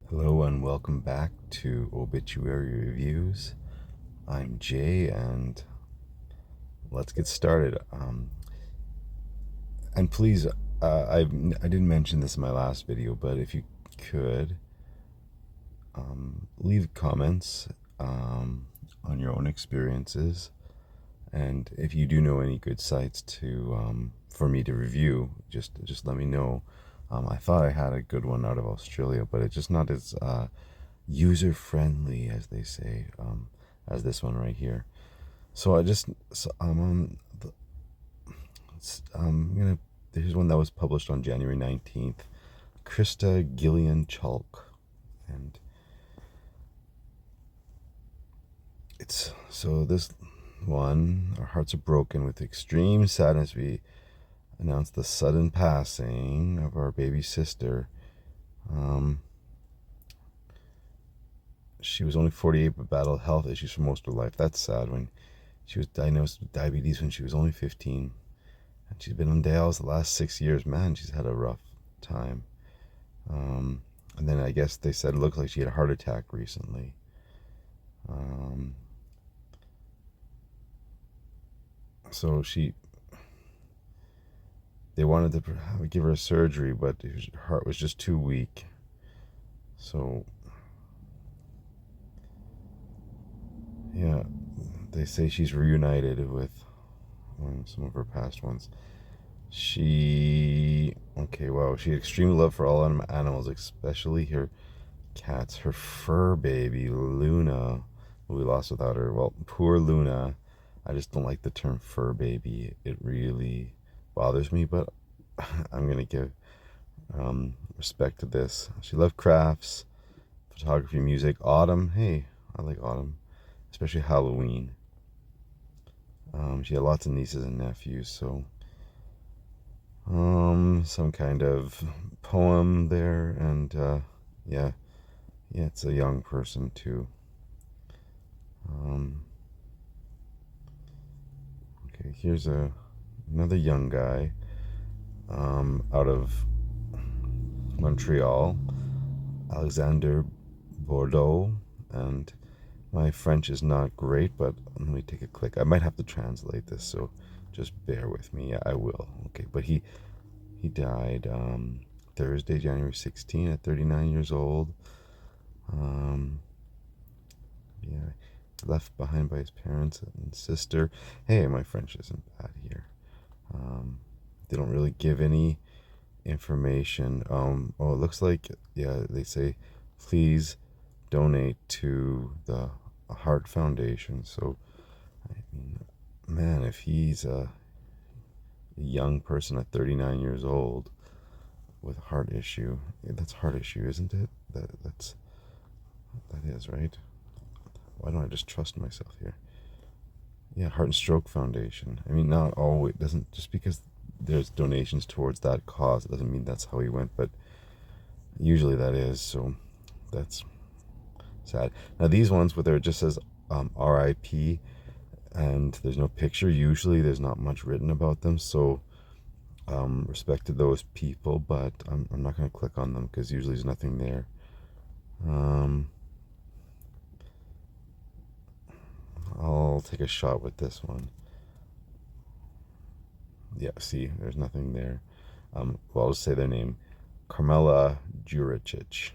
Hello and welcome back to Obituary Reviews. I'm Jay and let's get started. And please, I didn't mention this in my last video, but if you could leave comments on your own experiences, and if you do know any good sites to for me to review, just let me know. I thought I had a good one out of Australia, but it's just not as user friendly as they say, as this one right here. So I just so, I'm gonna. Here's one that was published on January 19th. Krista Gillian Chalk, and it's so this one. Our hearts are broken with extreme sadness. We announced the sudden passing of our baby sister. Um, she was only 48 but battled health issues for most of her life. That's sad. When she was diagnosed with diabetes when she was only 15. And she's been on dialysis the last 6 years. Man, she's had a rough time. And then I guess they said it looked like she had a heart attack recently. Um, so they wanted to give her a surgery, but her heart was just too weak. So, yeah, they say she's reunited with some of her past ones. She had extreme love for all animals, especially her cats. Her fur baby, Luna, who we lost without her. Well, poor Luna. I just don't like the term fur baby. It really bothers me, but I'm going to give respect to this. She loved crafts, photography, music, autumn. Hey, I like autumn, especially Halloween. She had lots of nieces and nephews, so some kind of poem there, and yeah, it's a young person too. Okay, here's another young guy out of Montreal, Alexander Bordeaux, and my French is not great, but let me take a click. I might have to translate this, so just bear with me. Yeah, I will. Okay, but he died Thursday, January 16th, at 39 years old. Yeah, left behind by his parents and sister. Hey, my French isn't bad here. They don't really give any information. It looks like, yeah, they say please donate to the Heart Foundation. So, I mean, man, if he's a young person at 39 years old with a heart issue, that's heart issue, isn't it? That is right. Why don't I just trust myself here? Yeah, Heart and Stroke Foundation. I mean, not always. Doesn't just because there's donations towards that cause, it doesn't mean that's how he went. But usually that is. So that's sad. Now these ones where there just says R.I.P. and there's no picture. Usually there's not much written about them. So respect to those people, but I'm not going to click on them because usually there's nothing there. I'll take a shot with this one. Yeah, see, there's nothing there. Well, I'll just say their name. Carmela Juricic.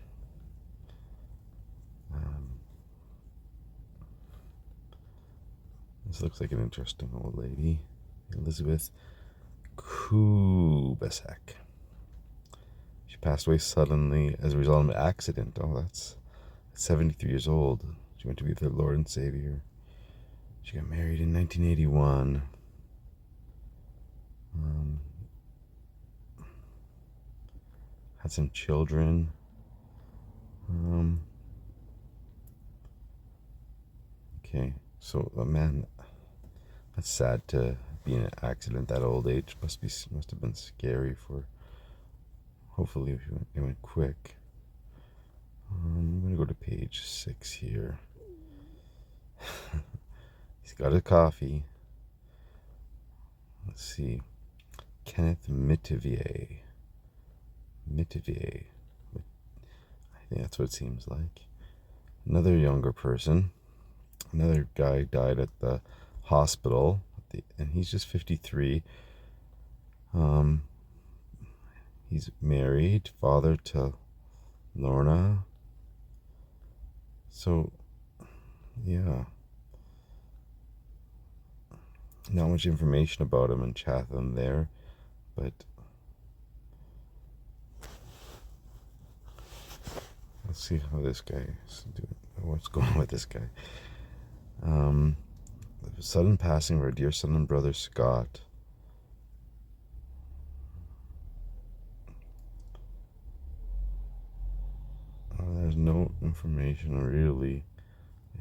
This looks like an interesting old lady. Elizabeth Kubasek. She passed away suddenly as a result of an accident. Oh, that's 73 years old. She went to be with her Lord and Savior. She got married in 1981. Had some children. Okay, so man, that's sad to be in an accident that old age. Must have been scary for. Hopefully, it went quick. I'm gonna go to page 6 here. He's got a coffee. Let's see. Kenneth Mitivier. I Yeah, that's what it seems like. Another younger person. Another guy died at the hospital, and he's just 53. Um, he's married, father to Lorna. So, yeah. Not much information about him in Chatham there, but let's see how this guy is doing. What's going on with this guy? The sudden passing of our dear son and brother Scott. There's no information really.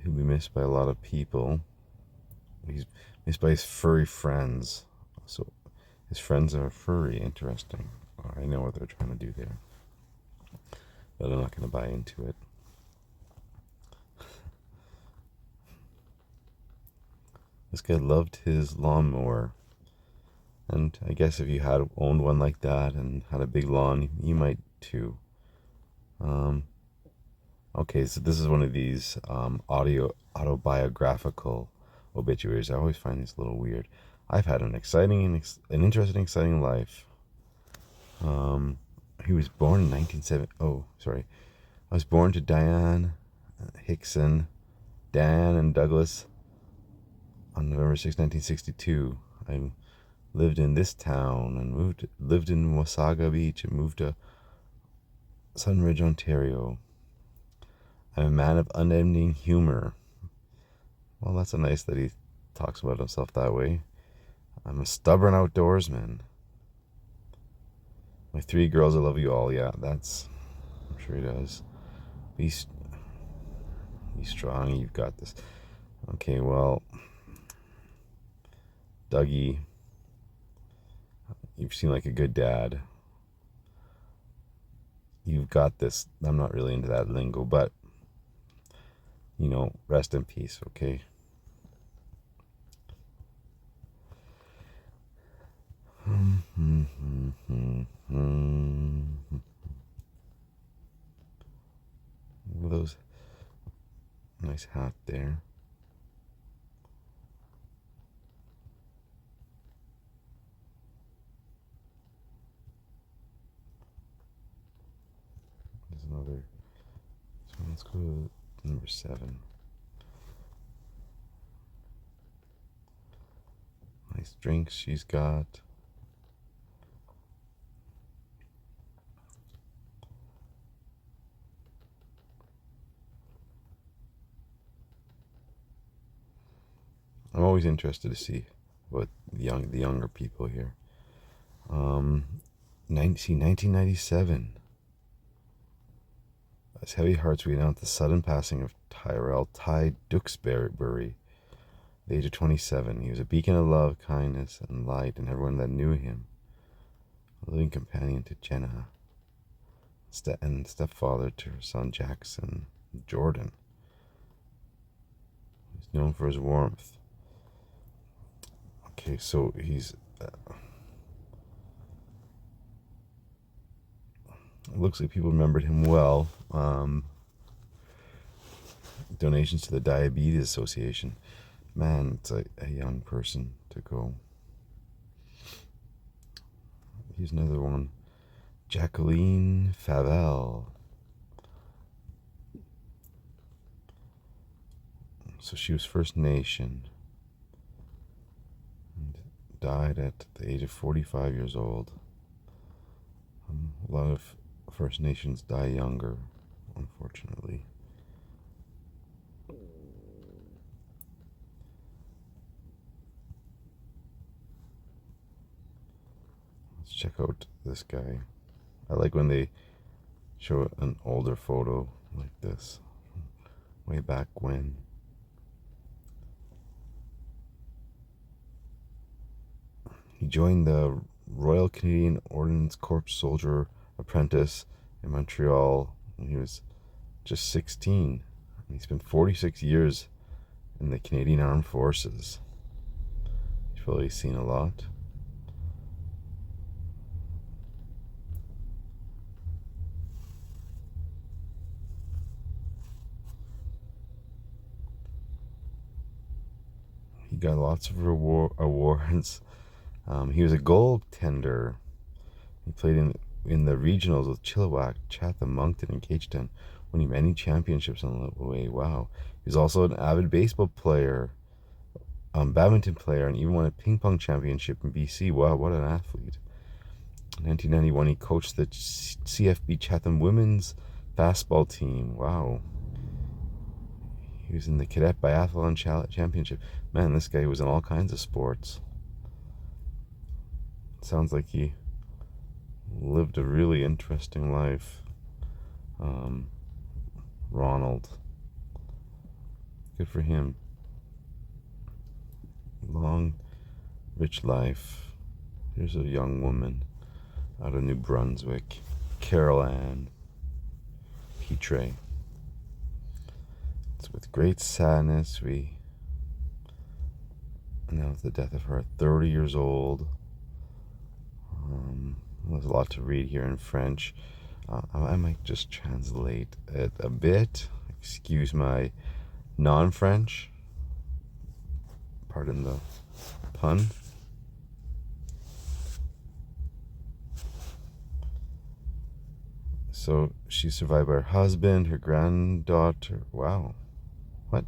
He'll be missed by a lot of people. He's missed by his furry friends. So his friends are furry. Interesting. I know what they're trying to do there, but I'm not going to buy into it. This guy loved his lawnmower, and I guess if you had owned one like that and had a big lawn, you might too. Okay, so this is one of these autobiographical obituaries. I always find these a little weird. I've had an exciting and an interesting, exciting life. He was born in 1970. Oh, sorry. I was born to Diane Hickson, Dan and Douglas on November 6, 1962. I lived in this town and lived in Wasaga Beach and moved to Sunridge, Ontario. I'm a man of unending humor. Well, that's nice that he talks about himself that way. I'm a stubborn outdoorsman. My 3 girls, I love you all. Yeah, that's. I'm sure he does. Be strong. You've got this. Okay, well, Dougie, you seem like a good dad. You've got this. I'm not really into that lingo, but rest in peace. Okay. Look at those nice hat there. There's another. So let's go to number 7. Nice drinks she's got. I'm always interested to see what the younger people here. 1997. As heavy hearts, we announced the sudden passing of Tyrell Ty Duxbury, the age of 27. He was a beacon of love, kindness, and light, and everyone that knew him. A living companion to Jenna, and stepfather to her son Jackson Jordan. He's known for his warmth. Okay, so he's. It looks like people remembered him well. Donations to the Diabetes Association. Man, it's a young person to go. Here's another one. Jacqueline Favell. So she was First Nation and died at the age of 45 years old. A lot of First Nations die younger, unfortunately. Let's check out this guy. I like when they show an older photo like this, way back when. He joined the Royal Canadian Ordnance Corps Soldier Apprentice in Montreal when he was just 16. He spent 46 years in the Canadian Armed Forces. He's probably seen a lot. got lots of awards. He was a goaltender. He played in the regionals with Chilliwack, Chatham, Moncton, and Cagetown, winning many championships on the way. Wow. He was also an avid baseball player, badminton player, and even won a ping pong championship in BC. Wow, what an athlete. In 1991, he coached the CFB Chatham women's fastball team. Wow. He was in the Cadet Biathlon Championship. Man, this guy was in all kinds of sports. Sounds like he lived a really interesting life. Ronald. Good for him. Long, rich life. Here's a young woman out of New Brunswick, Carol Ann Petre. It's with great sadness we announce the death of her at 30 years old. There's a lot to read here in French. I might just translate it a bit. Excuse my non-French. Pardon the pun. So she's survived by her husband, her granddaughter. Wow. What?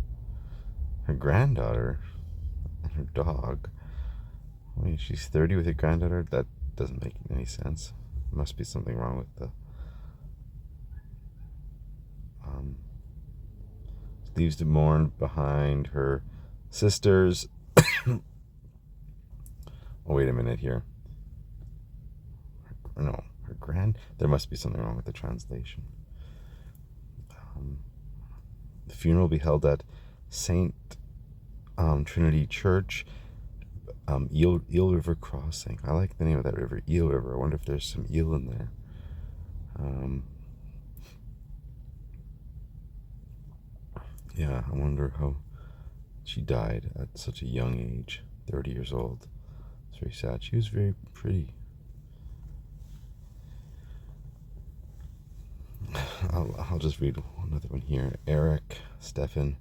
Her granddaughter and her dog. I mean, she's 30 with her granddaughter? That doesn't make any sense. There must be something wrong with the... leaves to mourn behind her sisters. Oh, wait a minute here. No, her there must be something wrong with the translation. The funeral will be held at Saint Trinity Church, Eel River Crossing. I like the name of that river, Eel River. I wonder if there's some eel in there. Yeah, I wonder how she died at such a young age, 30 years old. It's very sad. She was very pretty. I'll just read another one here. Eric Stephen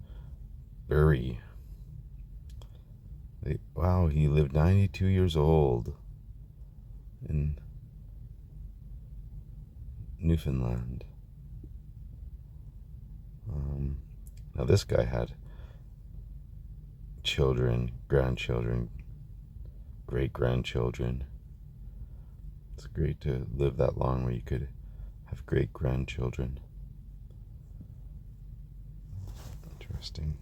Burry. Wow, he lived 92 years old in Newfoundland. Now this guy had children, grandchildren, great-grandchildren. It's great to live that long where you could have great-grandchildren. Interesting.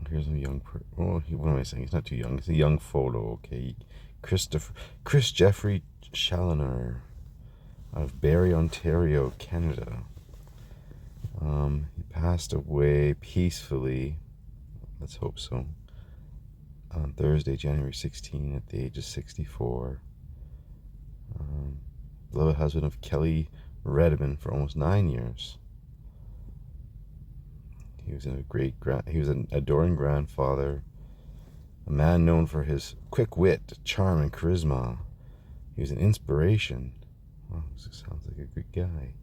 Here's a young what am I saying? He's not too young. It's a young photo, okay? Chris Jeffrey Challoner of Barrie, Ontario, Canada. He passed away peacefully, let's hope so, on Thursday, January 16, at the age of 64. Beloved husband of Kelly Redmond for almost 9 years. He was an adoring grandfather, a man known for his quick wit, charm, and charisma. He was an inspiration. Wow, this sounds like a good guy.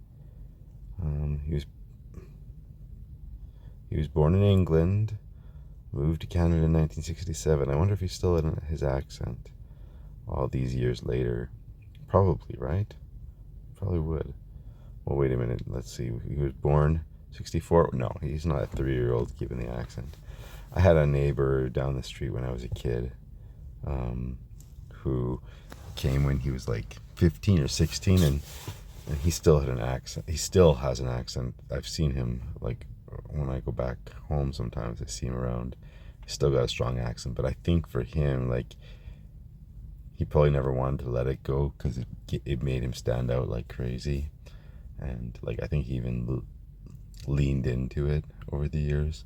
He was born in England, moved to Canada in 1967. I wonder if he's still in his accent all these years later. Probably, right? Probably would. Well, wait a minute. Let's see. He was born 64. No, he's not a 3-year-old keeping the accent. I had a neighbor down the street when I was a kid who came when he was like 15 or 16, and he still had an accent. He still has an accent. I've seen him, like, when I go back home sometimes, I see him around. He's still got a strong accent, but I think for him, like, he probably never wanted to let it go because it made him stand out like crazy. And, like, I think he even leaned into it over the years.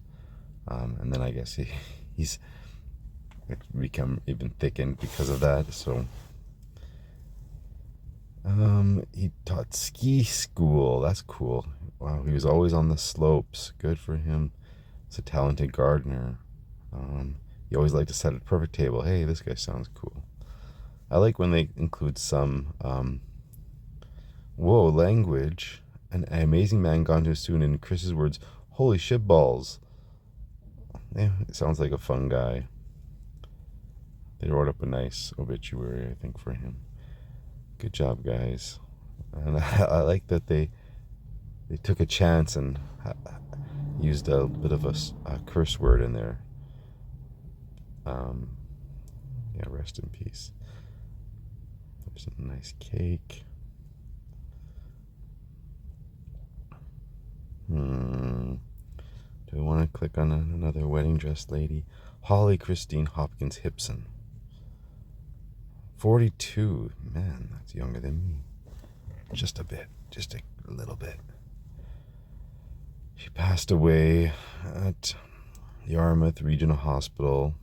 And then I guess he's become even thickened because of that. So he taught ski school. That's cool. Wow, he was always on the slopes. Good for him. He's a talented gardener. You always like to set a perfect table. Hey, this guy sounds cool. I like when they include some, whoa, language. An amazing man gone too soon. In Chris's words, holy shit balls. Yeah, it sounds like a fun guy. They wrote up a nice obituary, I think, for him. Good job, guys. And I like that they took a chance and used a bit of a curse word in there. Yeah, rest in peace. There's a nice cake. Do I want to click on another wedding dress lady? Holly Christine Hopkins Hipson. 42. Man, that's younger than me. Just a bit. Just a little bit. She passed away at Yarmouth Regional Hospital.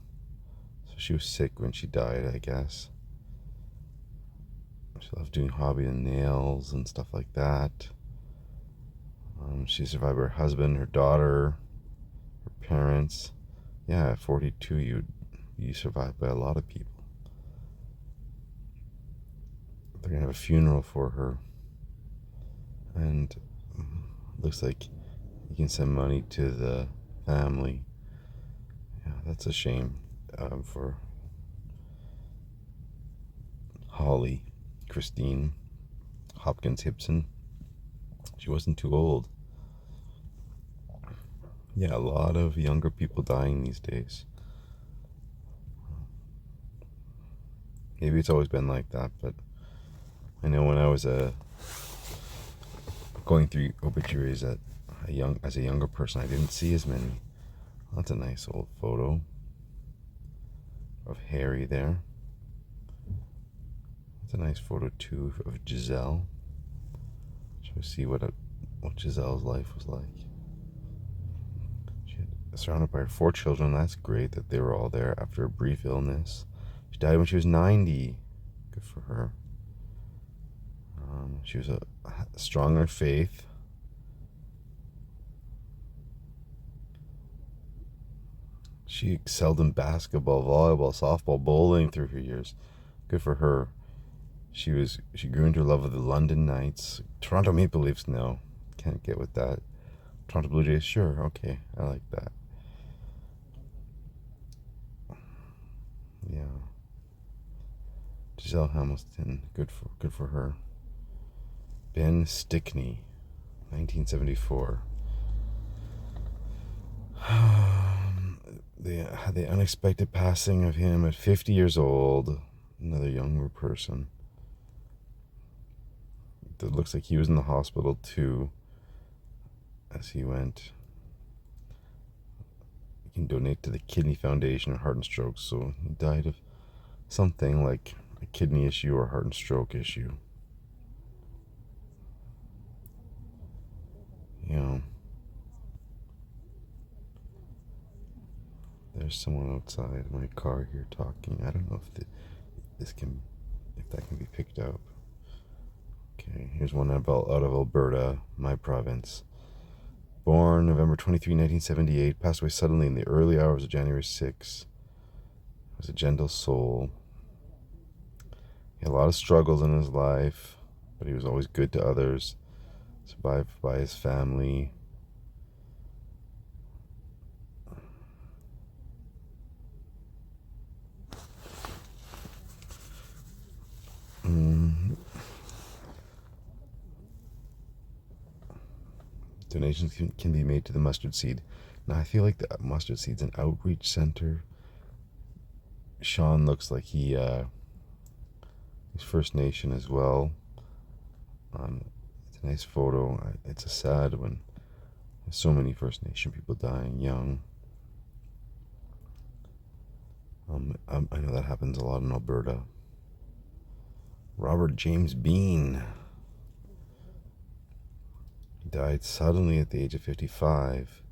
So she was sick when she died, I guess. She loved doing hobby and nails and stuff like that. She survived her husband, her daughter, her parents. Yeah, at 42, you survived by a lot of people. They're gonna have a funeral for her, and looks like you can send money to the family. Yeah, that's a shame for Holly Christine Hopkins Hipson. She wasn't too old. Yeah, a lot of younger people dying these days. Maybe it's always been like that, but I know when I was going through obituaries as a younger person, I didn't see as many. That's a nice old photo of Harry there. That's a nice photo too of Giselle. So we see what Giselle's life was like. She had surrounded by her 4 children. That's great that they were all there after a brief illness. She died when she was 90. Good for her. She was a strong in faith. She excelled in basketball, volleyball, softball, bowling through her years. Good for her. She grew into her love of the London Knights. Toronto Maple Leafs, no. Can't get with that. Toronto Blue Jays, sure, okay. I like that. Yeah. Giselle Hamilton, good for her. Ben Stickney, 1974. The unexpected passing of him at 50 years old. Another younger person. It looks like he was in the hospital too as he went. You can donate to the Kidney Foundation or Heart and Stroke. So he died of something like a kidney issue or heart and stroke issue. You know, there's someone outside my car here talking. I don't know if if that can be picked up. Okay, here's one out of Alberta, my province. Born November 23, 1978, passed away suddenly in the early hours of January 6. Was a gentle soul. He had a lot of struggles in his life, but he was always good to others. Survived by his family. Donations can be made to the Mustard Seed. Now, I feel like the Mustard Seed's an outreach center. Sean looks like he's First Nation as well. It's a nice photo. It's a sad one. There's so many First Nation people dying young. I know that happens a lot in Alberta. Robert James Bean. He died suddenly at the age of 55.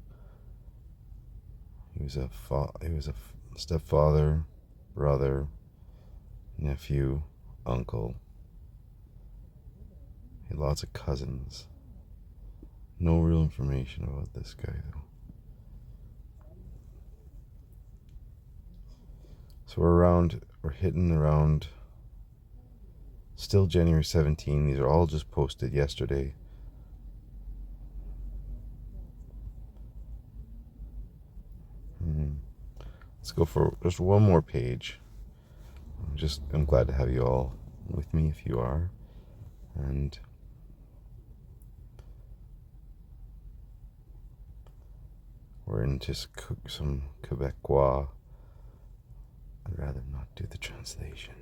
He was a stepfather, brother, nephew, uncle. He had lots of cousins. No real information about this guy, though. So we're hitting around, still January 17. These are all just posted yesterday. Let's go for just one more page. I'm glad to have you all with me if you are. And we're in just some Quebecois. I'd rather not do the translation,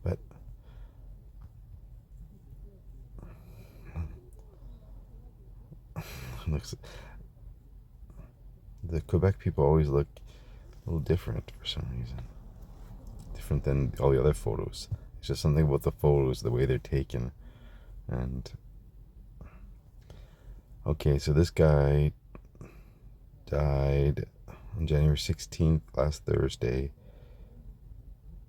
but looks, the Quebec people always look a little different for some reason. Different than all the other photos. It's just something about the photos, the way they're taken. And okay, so this guy died on January 16th, last Thursday.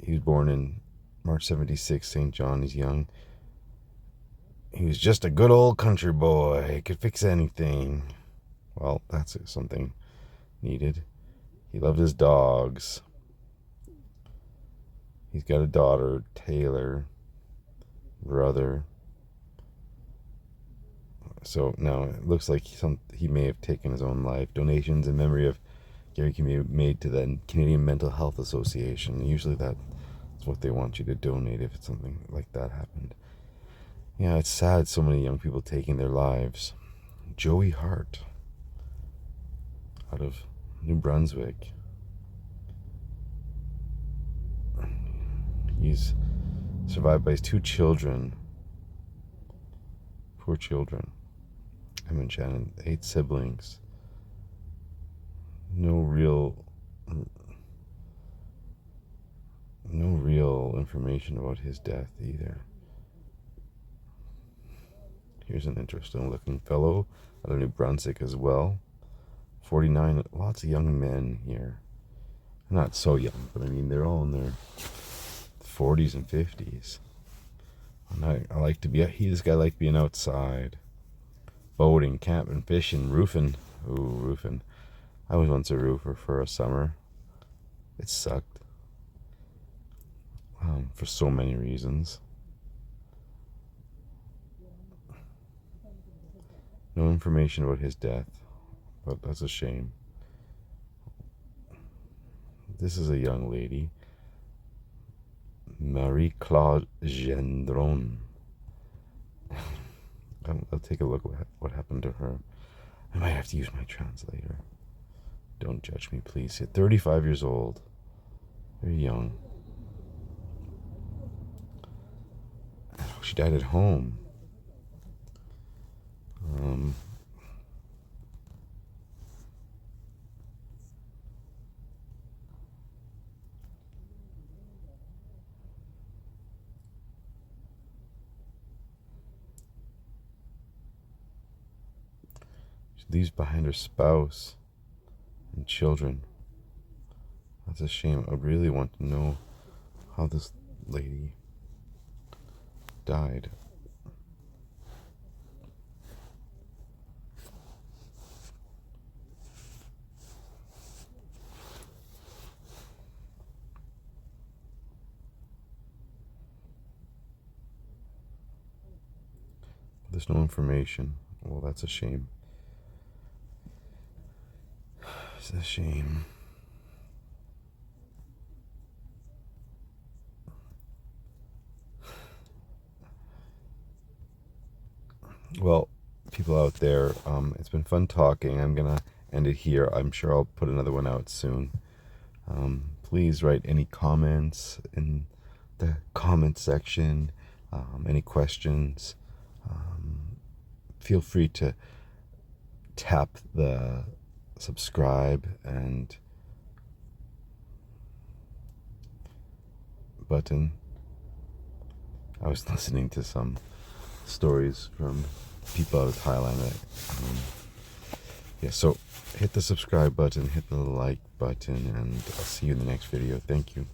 He was born in March 76, St. John. He's young. He was just a good old country boy. Could fix anything. Well, that's something needed. He loved his dogs. He's got a daughter, Taylor, brother. So now it looks like he may have taken his own life. Donations in memory of Gary can be made to the Canadian Mental Health Association. Usually that's what they want you to donate if something like that happened. Yeah, it's sad so many young people taking their lives. Joey Hart out of New Brunswick. He's survived by his 2 children. Poor children. Emma and Shannon, 8 siblings. No real information about his death either. Here's an interesting looking fellow out of New Brunswick as well. 49, lots of young men here. Not so young, but I mean, they're all in their 40s and 50s. And I like to be, this guy liked being outside. Boating, camping, fishing, roofing. Ooh, roofing. I was once a roofer for a summer. It sucked. For so many reasons. No information about his death, but that's a shame. This is a young lady, Marie-Claude Gendron. I'll take a look at what happened to her. I might have to use my translator. Don't judge me, please. 35 years old. Very young. She died at home. She leaves behind her spouse and children. That's a shame. I really want to know how this lady died. There's no information. Well, that's a shame. It's a shame. Well, people out there, it's been fun talking. I'm going to end it here. I'm sure I'll put another one out soon. Please write any comments in the comment section, any questions. Feel free to tap the subscribe and button. I was listening to some stories from people out of Thailand. So hit the subscribe button, hit the like button, and I'll see you in the next video. Thank you.